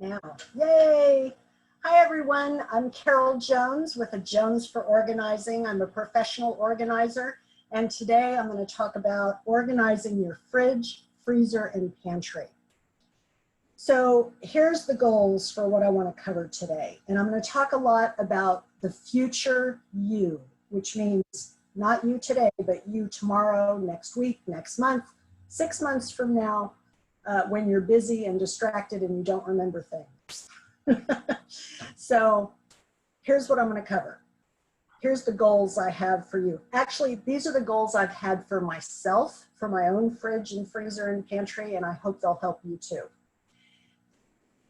Now, yay! Hi everyone, I'm Carol Jones with a Jones for Organizing. I'm a professional organizer, and today I'm going to talk about organizing your fridge, freezer, and pantry. So here's the goals for what I want to cover today. And I'm going to talk a lot about the future you, which means not you today, but you tomorrow, next week, next month, 6 months from now, when you're busy and distracted and you don't remember things. So here's what I'm going to cover. Here's the goals I have for you. Actually, these are the goals I've had for myself, for my own fridge and freezer and pantry, and I hope they'll help you too.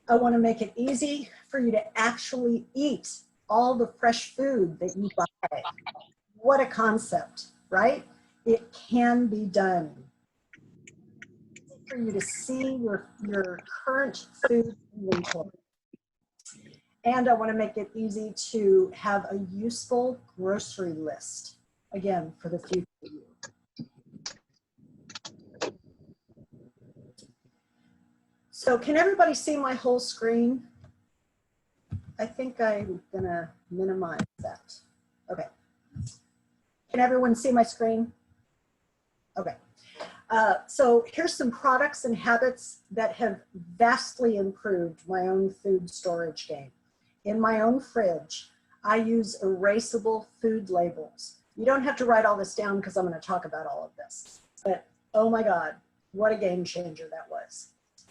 I want to make it easy for you to actually eat all the fresh food that you buy. What a concept, right? It can be done. For you to see your current food inventory. And I want to make it easy to have a useful grocery list, again, for the future you. So can everybody see my whole screen? I think I'm going to minimize that. Okay. Can everyone see my screen? Okay. So here's some products and habits that have vastly improved my own food storage game. In my own fridge, I use erasable food labels. You don't have to write all this down because I'm going to talk about all of this. But oh my God, what a game changer that was.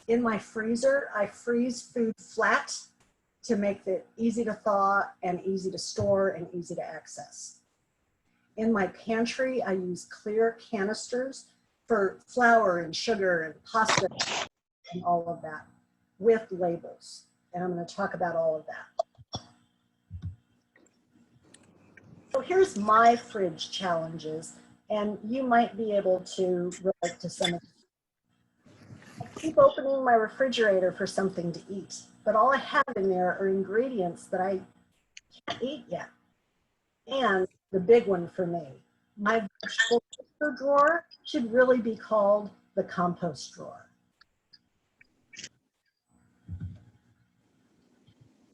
In my freezer, I freeze food flat to make it easy to thaw and easy to store and easy to access. In my pantry, I use clear canisters for flour and sugar and pasta and all of that with labels. And I'm going to talk about all of that. So here's my fridge challenges, and you might be able to relate to some of them. I keep opening my refrigerator for something to eat, but all I have in there are ingredients that I can't eat yet. And the big one for me, my vegetable drawer should really be called the compost drawer.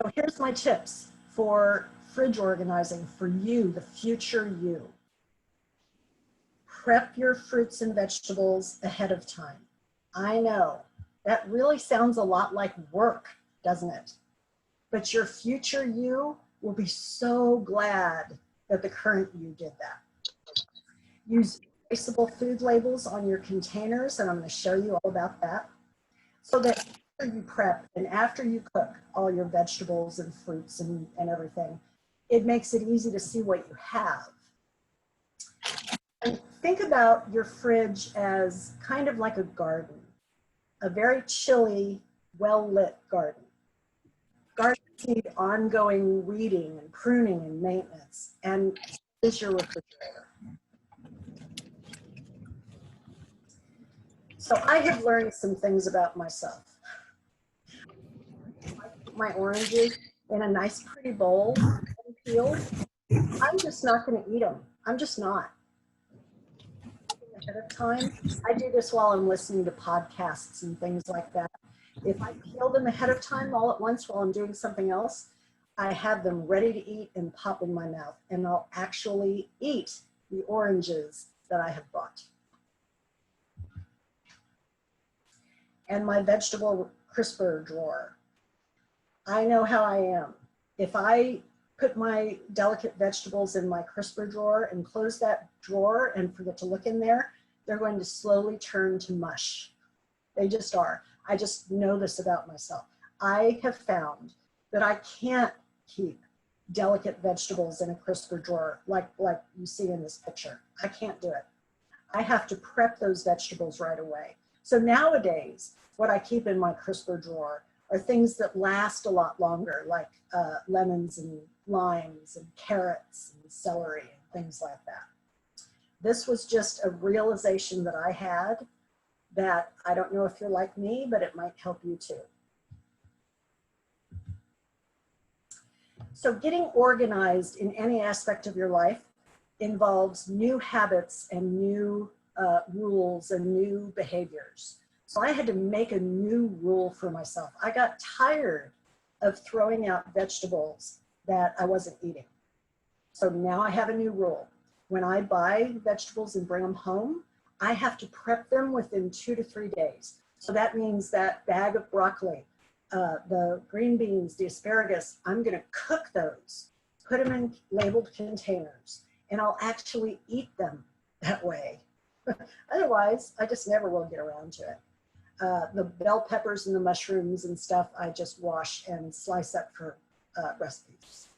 So here's my tips for fridge organizing for you, the future you. Prep your fruits and vegetables ahead of time. I know that really sounds a lot like work, doesn't it? But your future you will be so glad that the current you did that. Use erasable food labels on your containers, and I'm going to show you all about that, so that after you prep and after you cook all your vegetables and fruits and everything, it makes it easy to see what you have. And think about your fridge as kind of like a garden, a very chilly, well-lit garden. Gardens need ongoing weeding and pruning and maintenance, and so is your refrigerator. So I have learned some things about myself. I put my oranges in a nice pretty bowl and peeled. I'm just not going to eat them. I'm just not. Ahead of time. I do this while I'm listening to podcasts and things like that. If I peel them ahead of time all at once while I'm doing something else, I have them ready to eat and pop in my mouth, and I'll actually eat the oranges that I have bought. And my vegetable crisper drawer. I know how I am. If I put my delicate vegetables in my crisper drawer and close that drawer and forget to look in there, they're going to slowly turn to mush. They just are. I just know this about myself. I have found that I can't keep delicate vegetables in a crisper drawer like you see in this picture. I can't do it. I have to prep those vegetables right away. So nowadays, what I keep in my crisper drawer are things that last a lot longer, like lemons and limes and carrots and celery and things like that. This was just a realization that I had that I don't know if you're like me, but it might help you too. So getting organized in any aspect of your life involves new habits and new rules and new behaviors. So I had to make a new rule for myself. I got tired of throwing out vegetables that I wasn't eating. So now I have a new rule. When I buy vegetables and bring them home, I have to prep them within 2 to 3 days. So that means that bag of broccoli, the green beans, the asparagus, I'm gonna cook those, put them in labeled containers, and I'll actually eat them that way. Otherwise, I just never will get around to it. The bell peppers and the mushrooms and stuff, I just wash and slice up for recipes.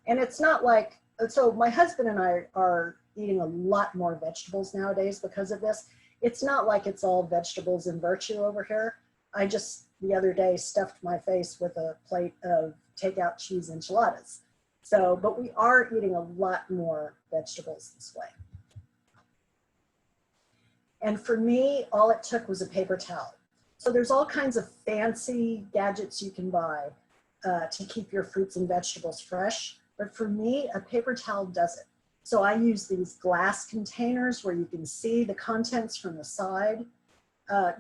And it's not like, so my husband and I are eating a lot more vegetables nowadays because of this. It's not like it's all vegetables in virtue over here. I just, the other day, stuffed my face with a plate of takeout cheese enchiladas. So, but we are eating a lot more vegetables this way. And for me, all it took was a paper towel. So there's all kinds of fancy gadgets you can buy to keep your fruits and vegetables fresh. But for me, a paper towel does it. So I use these glass containers where you can see the contents from the side.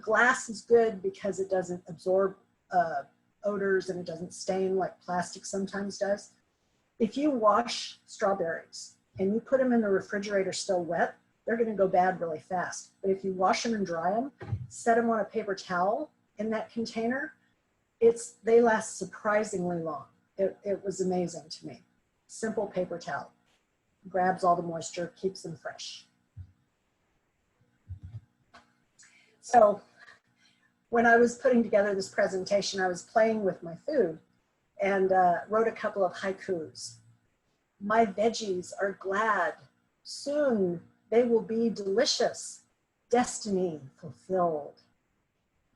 Glass is good because it doesn't absorb odors and it doesn't stain like plastic sometimes does. If you wash strawberries and you put them in the refrigerator still wet, they're going to go bad really fast. But if you wash them and dry them, set them on a paper towel in that container, they last surprisingly long. It was amazing to me. Simple paper towel. Grabs all the moisture, keeps them fresh. So when I was putting together this presentation, I was playing with my food and wrote a couple of haikus. My veggies are glad. Soon they will be delicious. Destiny fulfilled.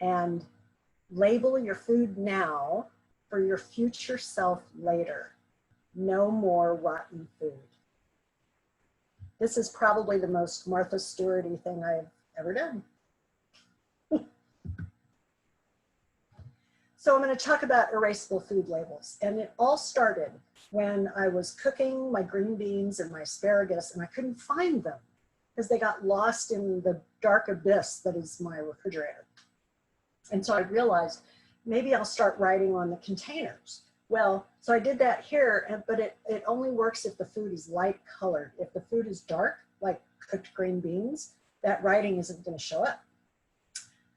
And label your food now for your future self later. No more rotten food. This is probably the most Martha Stewart-y thing I've ever done. So I'm going to talk about erasable food labels. And it all started when I was cooking my green beans and my asparagus and I couldn't find them because they got lost in the dark abyss that is my refrigerator. And so I realized maybe I'll start writing on the containers. Well, so I did that here, but it only works if the food is light colored. If the food is dark, like cooked green beans, that writing isn't going to show up.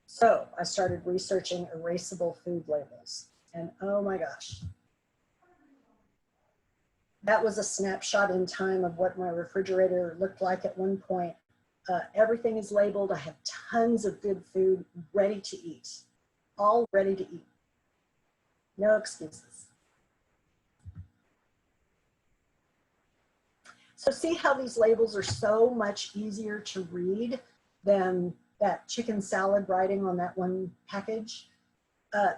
So I started researching erasable food labels. And oh my gosh, that was a snapshot in time of what my refrigerator looked like at one point. Everything is labeled. I have tons of good food ready to eat, all ready to eat. No excuses. So see how these labels are so much easier to read than that chicken salad writing on that one package.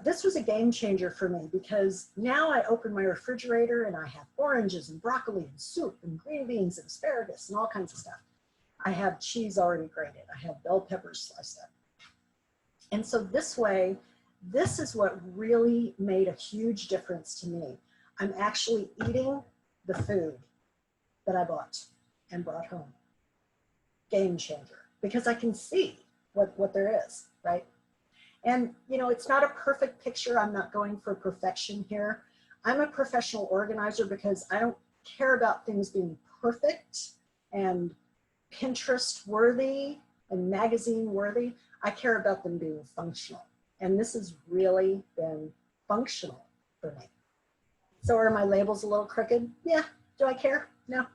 This was a game changer for me because now I open my refrigerator and I have oranges and broccoli and soup and green beans and asparagus and all kinds of stuff. I have cheese already grated. I have bell peppers sliced up. And so this way, this is what really made a huge difference to me. I'm actually eating the food that I bought and brought home. Game changer, because I can see what there is, right? And you know, it's not a perfect picture. I'm not going for perfection here. I'm a professional organizer because I don't care about things being perfect and Pinterest worthy and magazine worthy. I care about them being functional. And this has really been functional for me. So are my labels a little crooked? Yeah. Do I care? No.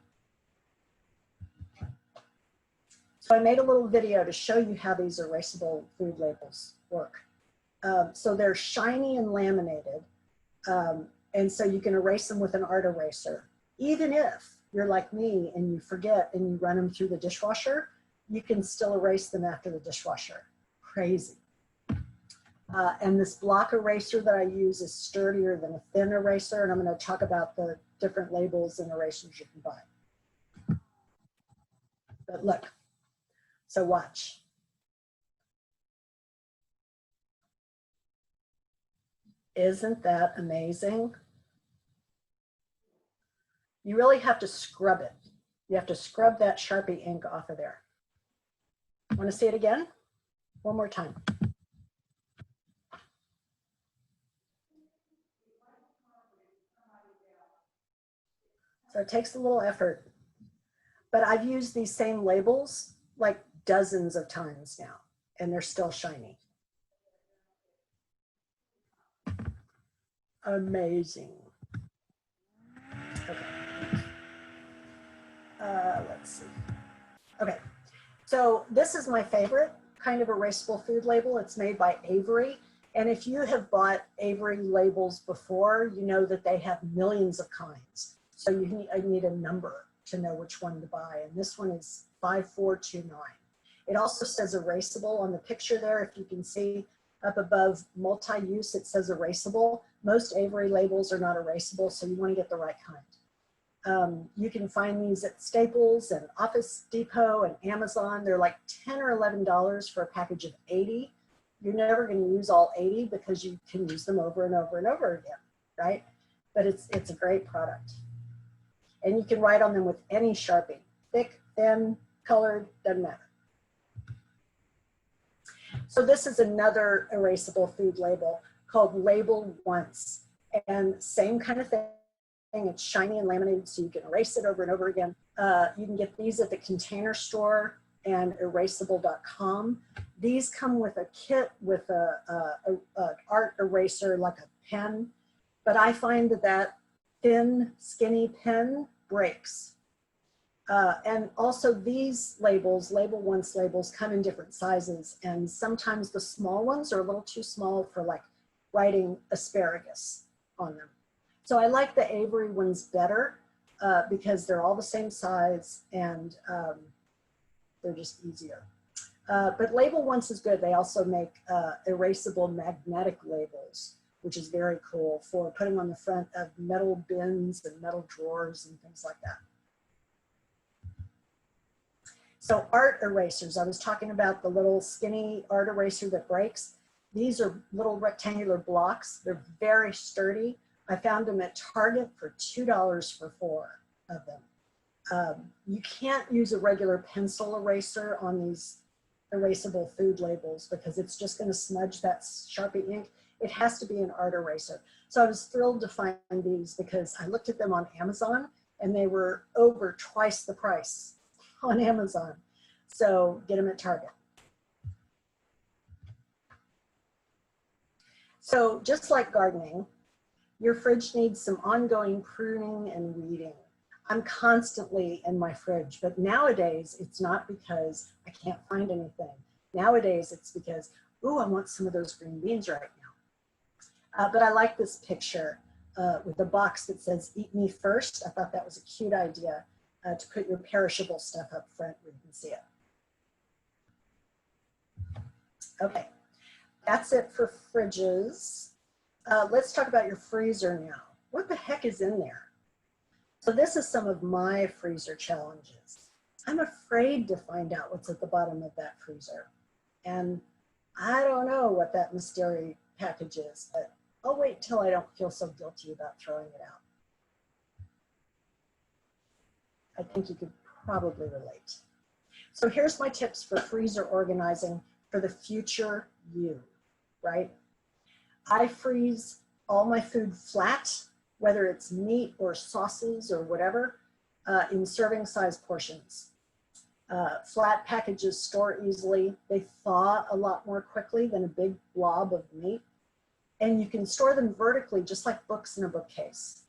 So I made a little video to show you how these erasable food labels work. So they're shiny and laminated. And so you can erase them with an art eraser. Even if you're like me and you forget and you run them through the dishwasher, you can still erase them after the dishwasher. Crazy. And this block eraser that I use is sturdier than a thin eraser. And I'm going to talk about the different labels and erasers you can buy. But look. So watch. Isn't that amazing? You really have to scrub it. You have to scrub that Sharpie ink off of there. Want to see it again? One more time. So it takes a little effort, but I've used these same labels like dozens of times now, and they're still shiny. Amazing. Okay. Let's see. Okay, so this is my favorite kind of erasable food label. It's made by Avery. And if you have bought Avery labels before, you know that they have millions of kinds. So I need a number to know which one to buy. And this one is 5429. It also says erasable on the picture there. If you can see up above multi-use, it says erasable. Most Avery labels are not erasable, so you want to get the right kind. You can find these at Staples and Office Depot and Amazon. They're like $10 or $11 for a package of 80. You're never going to use all 80 because you can use them over and over and over again, right? But it's a great product. And you can write on them with any Sharpie, thick, thin, colored, doesn't matter. So this is another erasable food label called LabelOnce, and same kind of thing. It's shiny and laminated, so you can erase it over and over again. You can get these at the Container Store and erasable.com. These come with a kit with a art eraser, like a pen, but I find that thin, skinny pen breaks. And also these labels, LabelOnce labels, come in different sizes, and sometimes the small ones are a little too small for like writing asparagus on them. So I like the Avery ones better because they're all the same size and they're just easier. But LabelOnce is good. They also make erasable magnetic labels, which is very cool for putting on the front of metal bins and metal drawers and things like that. So art erasers, I was talking about the little skinny art eraser that breaks. These are little rectangular blocks. They're very sturdy. I found them at Target for $2 for 4 of them. You can't use a regular pencil eraser on these erasable food labels because it's just going to smudge that Sharpie ink. It has to be an art eraser. So I was thrilled to find these because I looked at them on Amazon and they were over twice the price on Amazon. So get them at Target. So just like gardening, your fridge needs some ongoing pruning and weeding. I'm constantly in my fridge, but nowadays it's not because I can't find anything. Nowadays it's because, ooh, I want some of those green beans right now. But I like this picture with a box that says, "Eat me first." I thought that was a cute idea to put your perishable stuff up front where you can see it. Okay, that's it for fridges. Let's talk about your freezer now. What the heck is in there? So this is some of my freezer challenges. I'm afraid to find out what's at the bottom of that freezer. And I don't know what that mystery package is, but I'll wait till I don't feel so guilty about throwing it out. I think you could probably relate. So here's my tips for freezer organizing for the future you, right? I freeze all my food flat, whether it's meat or sauces or whatever, in serving size portions. Flat packages store easily. They thaw a lot more quickly than a big blob of meat. And you can store them vertically, just like books in a bookcase.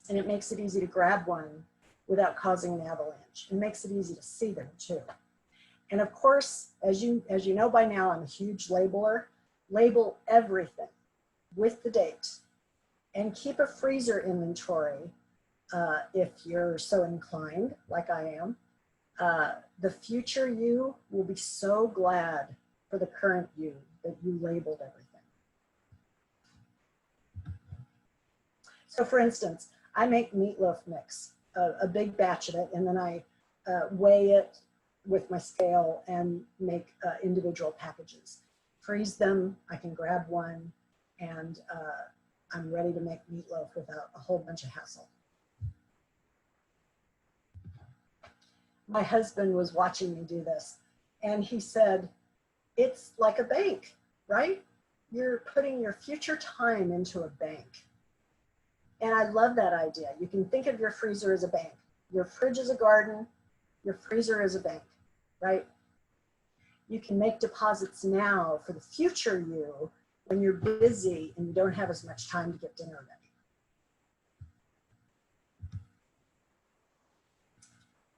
And it makes it easy to grab one without causing an avalanche. It makes it easy to see them too. And of course, as you know by now, I'm a huge labeler. Label everything with the date and keep a freezer inventory if you're so inclined, like I am. The future you will be so glad for the current you that you labeled everything. So for instance, I make meatloaf mix, a big batch of it, and then I weigh it with my scale and make individual packages. Freeze them, I can grab one, and I'm ready to make meatloaf without a whole bunch of hassle. My husband was watching me do this, and he said, It's like a bank, right? You're putting your future time into a bank. And I love that idea. You can think of your freezer as a bank. Your fridge is a garden, your freezer is a bank, right? You can make deposits now for the future you when you're busy and you don't have as much time to get dinner ready.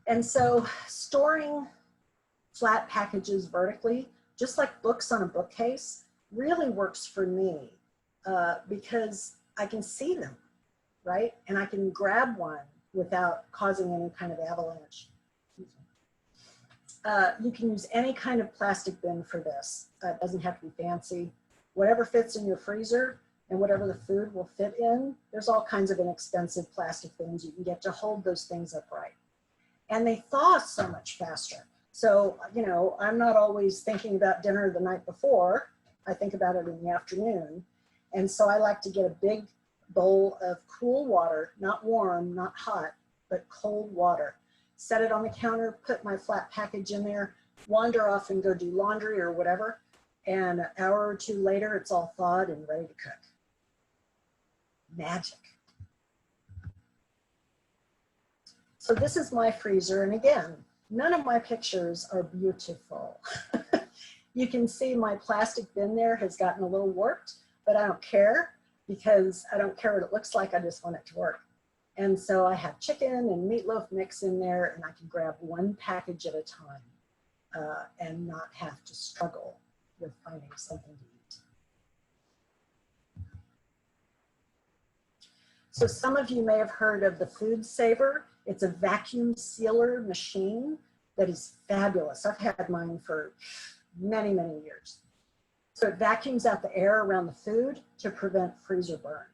And so storing flat packages vertically, just like books on a bookcase, really works for me because I can see them, right? And I can grab one without causing any kind of avalanche. You can use any kind of plastic bin for this. It doesn't have to be fancy. Whatever fits in your freezer and whatever the food will fit in, there's all kinds of inexpensive plastic bins you can get to hold those things upright. And they thaw so much faster. So, you know, I'm not always thinking about dinner the night before. I think about it in the afternoon. And so I like to get a big bowl of cool water, not warm, not hot, but cold water. Set it on the counter, put my flat package in there, wander off and go do laundry or whatever. And an hour or two later, it's all thawed and ready to cook. Magic. So this is my freezer. And again, none of my pictures are beautiful. You can see my plastic bin there has gotten a little warped, but I don't care because I don't care what it looks like. I just want it to work. And so I have chicken and meatloaf mix in there, and I can grab one package at a time and not have to struggle with finding something to eat. So some of you may have heard of the FoodSaver. It's a vacuum sealer machine that is fabulous. I've had mine for many, many years. So it vacuums out the air around the food to prevent freezer burn.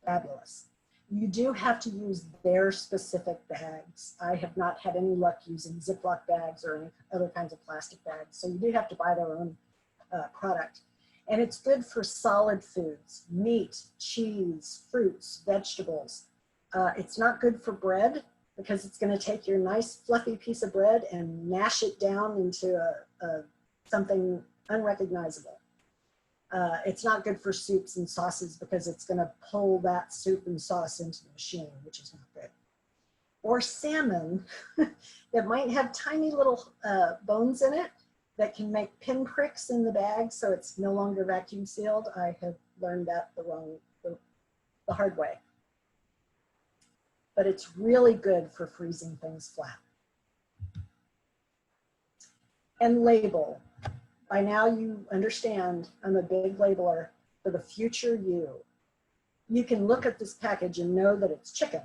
Fabulous. You do have to use their specific bags. I have not had any luck using Ziploc bags or any other kinds of plastic bags. So you do have to buy their own product. And it's good for solid foods, meat, cheese, fruits, vegetables. It's not good for bread because it's going to take your nice fluffy piece of bread and mash it down into something unrecognizable. It's not good for soups and sauces because it's going to pull that soup and sauce into the machine, which is not good. Or salmon that might have tiny little bones in it that can make pinpricks in the bag, so it's no longer vacuum sealed. I have learned that the hard way. But it's really good for freezing things flat. And label. By now you understand I'm a big labeler for the future you. You can look at this package and know that it's chicken,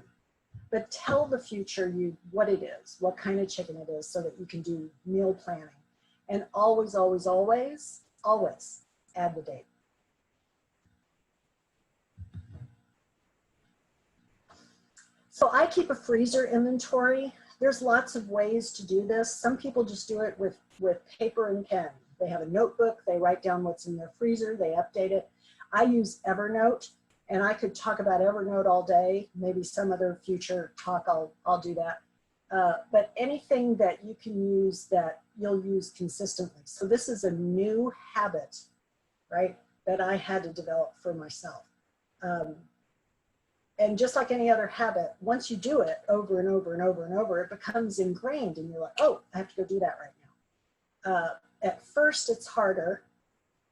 but tell the future you what it is, what kind of chicken it is, so that you can do meal planning. And always, always, always, always add the date. So I keep a freezer inventory. There's lots of ways to do this. Some people just do it with paper and pen. They have a notebook, they write down what's in their freezer, they update it. I use Evernote, and I could talk about Evernote all day. Maybe some other future talk, I'll do that. But anything that you can use that you'll use consistently. So this is a new habit, right, that I had to develop for myself. And just like any other habit, once you do it over and over and over and over, it becomes ingrained and you're like, oh, I have to go do that right now. At first it's harder,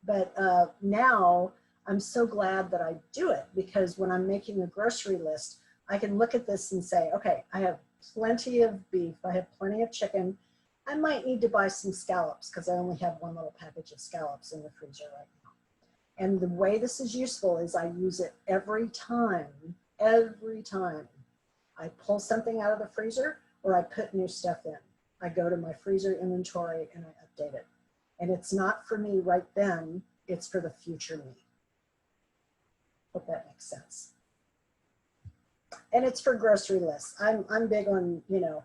but now I'm so glad that I do it, because when I'm making a grocery list, I can look at this and say, okay, I have plenty of beef, I have plenty of chicken. I might need to buy some scallops because I only have one little package of scallops in the freezer right now. And the way this is useful is I use it every time I pull something out of the freezer or I put new stuff in. I go to my freezer inventory and I update it. And it's not for me right then, it's for the future me. Hope that makes sense. And it's for grocery lists. I'm big on, you know,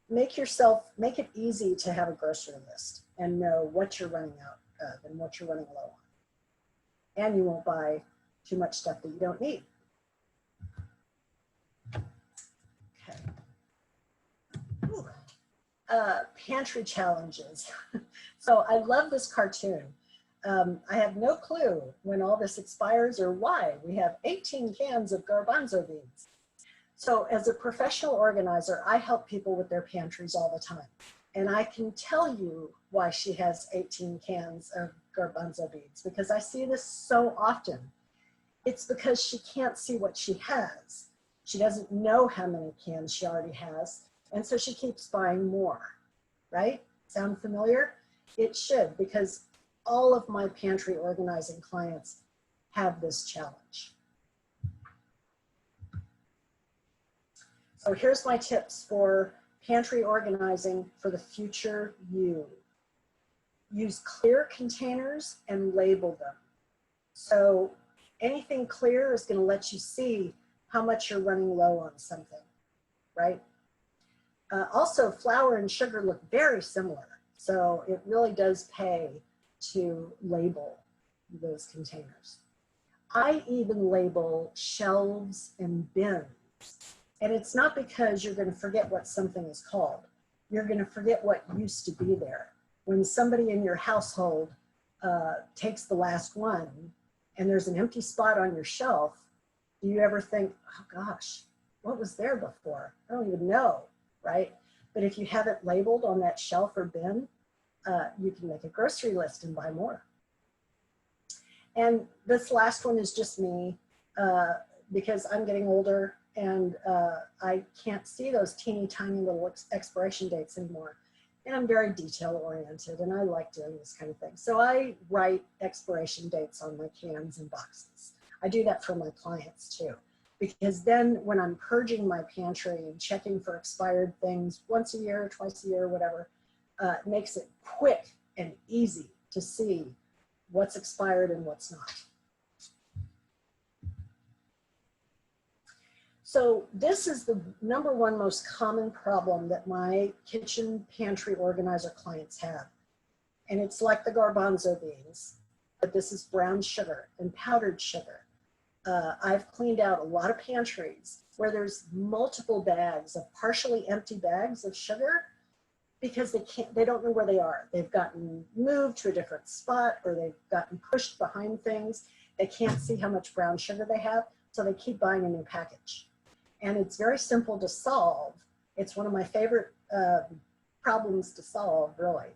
make it easy to have a grocery list and know what you're running out of and what you're running low on. And you won't buy too much stuff that you don't need. Okay. Ooh. pantry challenges. So I love this cartoon. I have no clue when all this expires or why. We have 18 cans of garbanzo beans. So as a professional organizer, I help people with their pantries all the time. And I can tell you why she has 18 cans of garbanzo beans, because I see this so often. It's because she can't see what she has. She doesn't know how many cans she already has, and so she keeps buying more, right? Sound familiar? It should, because all of my pantry organizing clients have this challenge. So here's my tips for pantry organizing for the future you. Use clear containers and label them. So anything clear is going to let you see how much you're running low on something, right? Also, flour and sugar look very similar. So it really does pay to label those containers. I even label shelves and bins. And it's not because you're going to forget what something is called. You're going to forget what used to be there. When somebody in your household takes the last one and there's an empty spot on your shelf, do you ever think, oh gosh, what was there before? I don't even know, right? But if you have it labeled on that shelf or bin, you can make a grocery list and buy more. And this last one is just me because I'm getting older and I can't see those teeny tiny little expiration dates anymore. And I'm very detail oriented and I like doing this kind of thing. So I write expiration dates on my cans and boxes. I do that for my clients too, because then when I'm purging my pantry and checking for expired things once a year, twice a year, whatever, it makes it quick and easy to see what's expired and what's not. So this is the #1 most common problem that my kitchen pantry organizer clients have. And it's like the garbanzo beans, but this is brown sugar and powdered sugar. I've cleaned out a lot of pantries where there's multiple bags of partially empty bags of sugar because they don't know where they are. They've gotten moved to a different spot or they've gotten pushed behind things. They can't see how much brown sugar they have, so they keep buying a new package. And it's very simple to solve. It's one of my favorite problems to solve, really.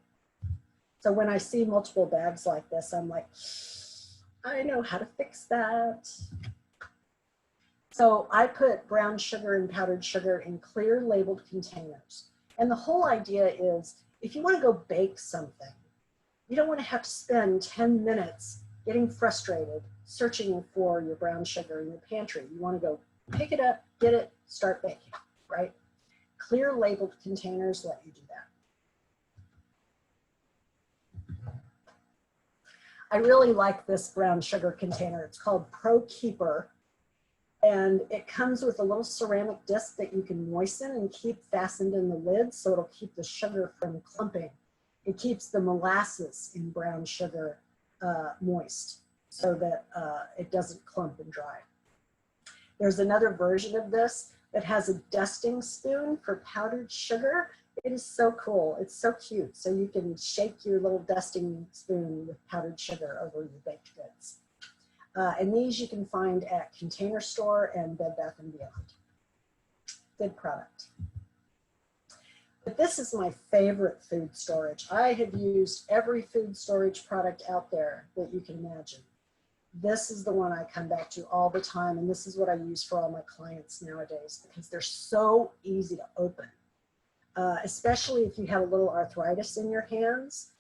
So when I see multiple bags like this, I'm like, I know how to fix that. So I put brown sugar and powdered sugar in clear labeled containers. And the whole idea is, if you want to go bake something, you don't want to have to spend 10 minutes getting frustrated searching for your brown sugar in your pantry. You want to go pick it up, get it, start baking, right? Clear labeled containers let you do that. I really like this brown sugar container. It's called Pro Keeper. And it comes with a little ceramic disc that you can moisten and keep fastened in the lid so it'll keep the sugar from clumping. It keeps the molasses in brown sugar moist so that it doesn't clump and dry. There's another version of this that has a dusting spoon for powdered sugar. It is so cool. It's so cute. So you can shake your little dusting spoon with powdered sugar over your baked goods. And these you can find at Container Store and Bed Bath & Beyond. Good product. But this is my favorite food storage. I have used every food storage product out there that you can imagine. This is the one I come back to all the time, and this is what I use for all my clients nowadays because they're so easy to open, especially if you have a little arthritis in your hands.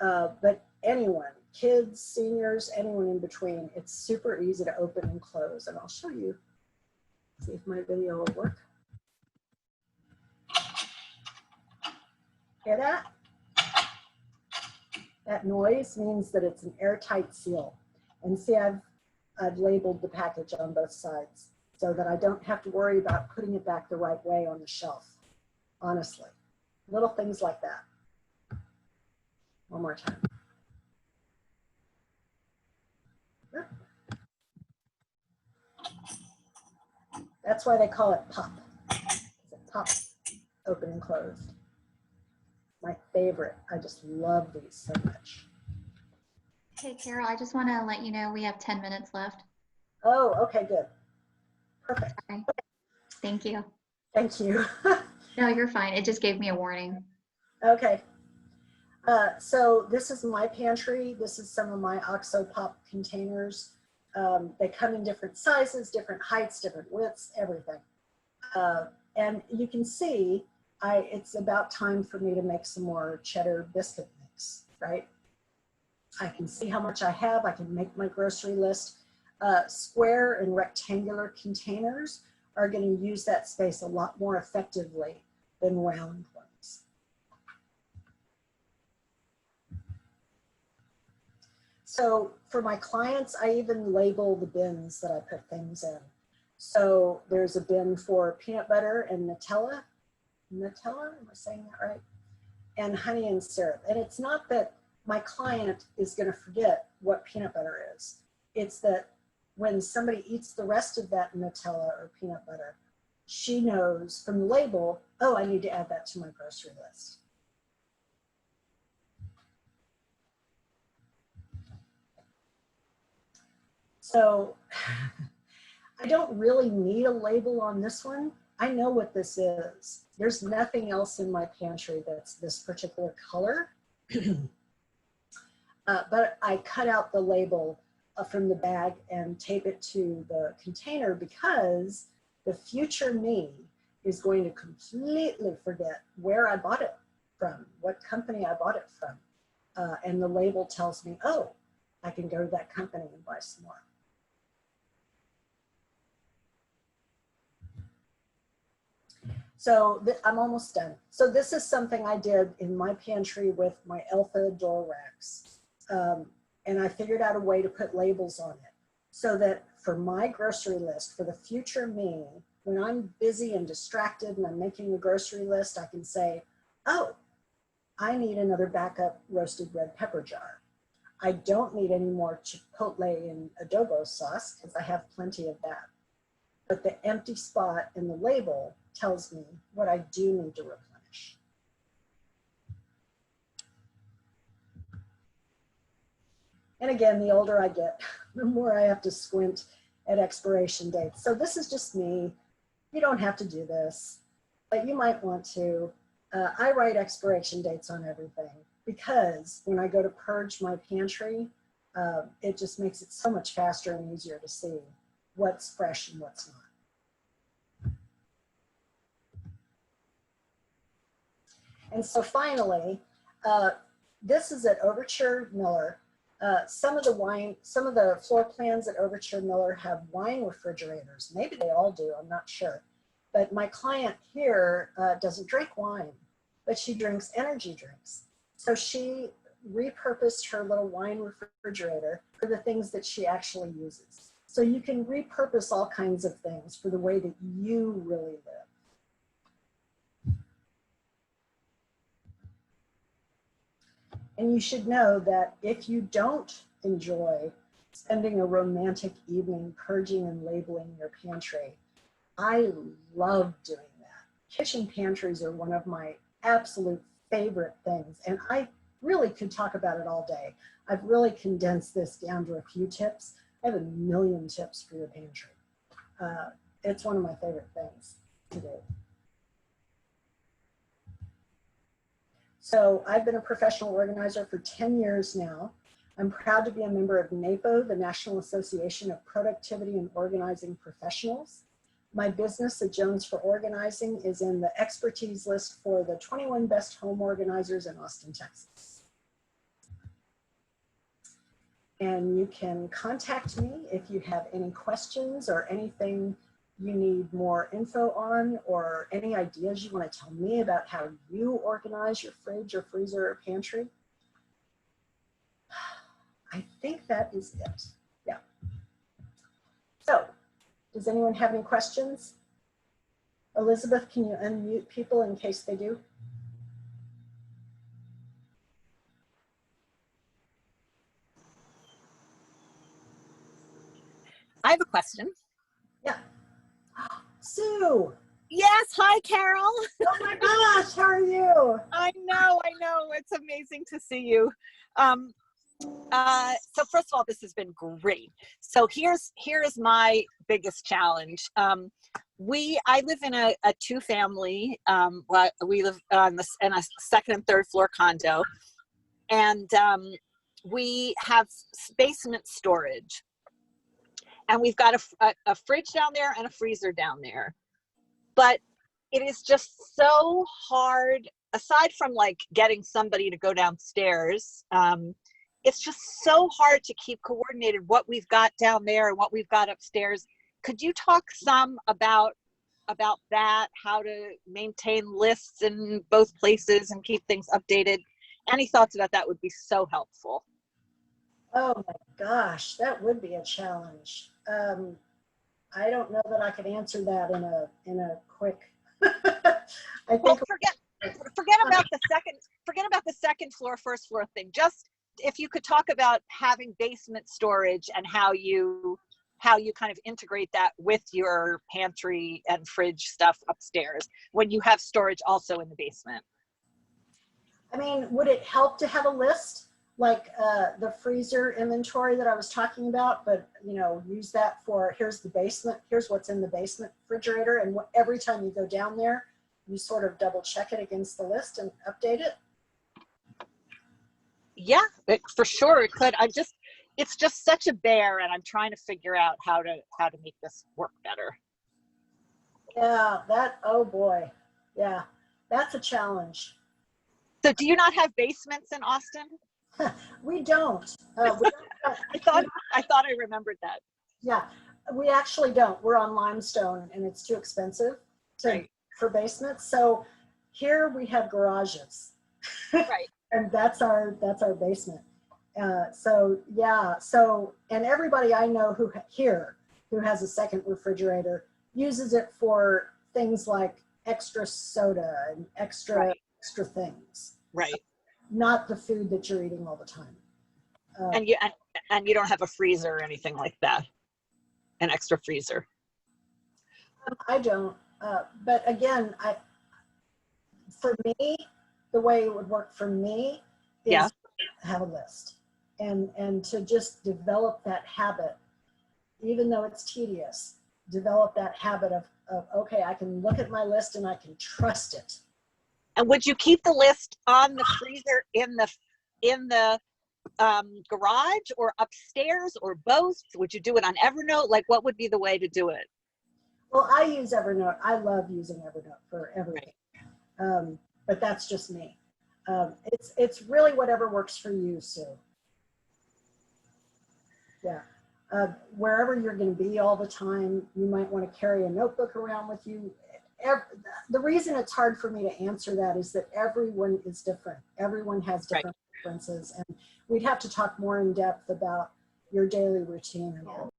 But anyone, kids, seniors, anyone in between, it's super easy to open and close. And I'll show you, see if my video will work. Hear that? That noise means that it's an airtight seal. And see, I've labeled the package on both sides so that I don't have to worry about putting it back the right way on the shelf, honestly. Little things like that. One more time. That's why they call it POP. It pops open and closed. my favorite. I just love these so much. Hey, Carol, I just want to let you know we have 10 minutes left. Oh, okay, good. Perfect. Okay. Thank you. Thank you. No, you're fine. It just gave me a warning. Okay. So this is my pantry. This is some of my OXO POP containers. They come in different sizes, different heights, different widths, everything. And you can see it's about time for me to make some more cheddar biscuit mix, right? I can see how much I have. I can make my grocery list. Square and rectangular containers are going to use that space a lot more effectively than round ones. So for my clients, I even label the bins that I put things in. So there's a bin for peanut butter and Nutella. Nutella, am I saying that right? And honey and syrup. And it's not that my client is going to forget what peanut butter is. It's that when somebody eats the rest of that Nutella or peanut butter, she knows from the label, oh, I need to add that to my grocery list. So I don't really need a label on this one. I know what this is. There's nothing else in my pantry that's this particular color. But I cut out the label from the bag and tape it to the container because the future me is going to completely forget where I bought it from, what company I bought it from. And the label tells me, oh, I can go to that company and buy some more. So I'm almost done. So this is something I did in my pantry with my Elfa door racks. And I figured out a way to put labels on it so that for my grocery list, for the future me, when I'm busy and distracted and I'm making a grocery list, I can say, oh, I need another backup roasted red pepper jar. I don't need any more chipotle and adobo sauce because I have plenty of that. But the empty spot in the label tells me what I do need to replenish. And again, the older I get, the more I have to squint at expiration dates. So this is just me. You don't have to do this, but you might want to. I write expiration dates on everything because when I go to purge my pantry, it just makes it so much faster and easier to see what's fresh and what's not. And so finally, this is at Overture Mueller. Some of the floor plans at Overture Mueller have wine refrigerators. Maybe they all do, I'm not sure. But my client here doesn't drink wine, but she drinks energy drinks. So she repurposed her little wine refrigerator for the things that she actually uses. So you can repurpose all kinds of things for the way that you really live. And you should know that if you don't enjoy spending a romantic evening purging and labeling your pantry, I love doing that. Kitchen pantries are one of my absolute favorite things, and I really could talk about it all day. I've really condensed this down to a few tips. I have a million tips for your pantry. It's one of my favorite things to do. So I've been a professional organizer for 10 years now. I'm proud to be a member of NAPO, the National Association of Productivity and Organizing Professionals. My business at Jones for Organizing is in the expertise list for the 21 best home organizers in Austin, Texas. And you can contact me if you have any questions or anything you need more info on, or any ideas you want to tell me about how you organize your fridge or freezer or pantry. I think that is it. Yeah. So, does anyone have any questions? Elizabeth, can you unmute people in case they do? I have a question. Yeah. Sue. Yes, hi, Carol. Oh my gosh, how are you? I know. It's amazing to see you. So first of all, this has been great. So here's my biggest challenge. I live in a two-family. We live in a second and third floor condo, and we have basement storage, and we've got a fridge down there and a freezer down there. But it is just so hard, aside from like getting somebody to go downstairs, it's just so hard to keep coordinated what we've got down there and what we've got upstairs. Could you talk some about that, how to maintain lists in both places and keep things updated? Any thoughts about that would be so helpful. Oh my gosh, that would be a challenge. I don't know that I could answer that in a quick. I think. Well, forget about the second floor, first floor thing. Just if you could talk about having basement storage and how you kind of integrate that with your pantry and fridge stuff upstairs when you have storage also in the basement. I mean, would it help to have a list like the freezer inventory that I was talking about, but use that for here's the basement, here's what's in the basement refrigerator, and every time you go down there, you sort of double check it against the list and update it? Yeah, for sure it could. It's just such a bear, and I'm trying to figure out how to make this work better. Yeah, oh boy. Yeah, that's a challenge. So do you not have basements in Austin? We don't. I thought I remembered that. Yeah, we actually don't. We're on limestone, and it's too expensive for basements. So here we have garages, right? And that's our basement. So yeah. So and everybody I know who has a second refrigerator uses it for things like extra soda and extra things. Right. Not the food that you're eating all the time. And you don't have a freezer or anything like that, an extra freezer. I don't. But again, for me, the way it would work for me is to have a list and to just develop that habit, even though it's tedious. Develop that habit of okay, I can look at my list and I can trust it. And would you keep the list on the freezer in the garage or upstairs or both? Would you do it on Evernote? Like, what would be the way to do it? Well, I use Evernote. I love using Evernote for everything. Right. But that's just me. It's really whatever works for you, Sue. Yeah. Wherever you're going to be all the time, you might want to carry a notebook around with you. The reason it's hard for me to answer that is that everyone is different. Everyone has different preferences, and we'd have to talk more in depth about your daily routine and all.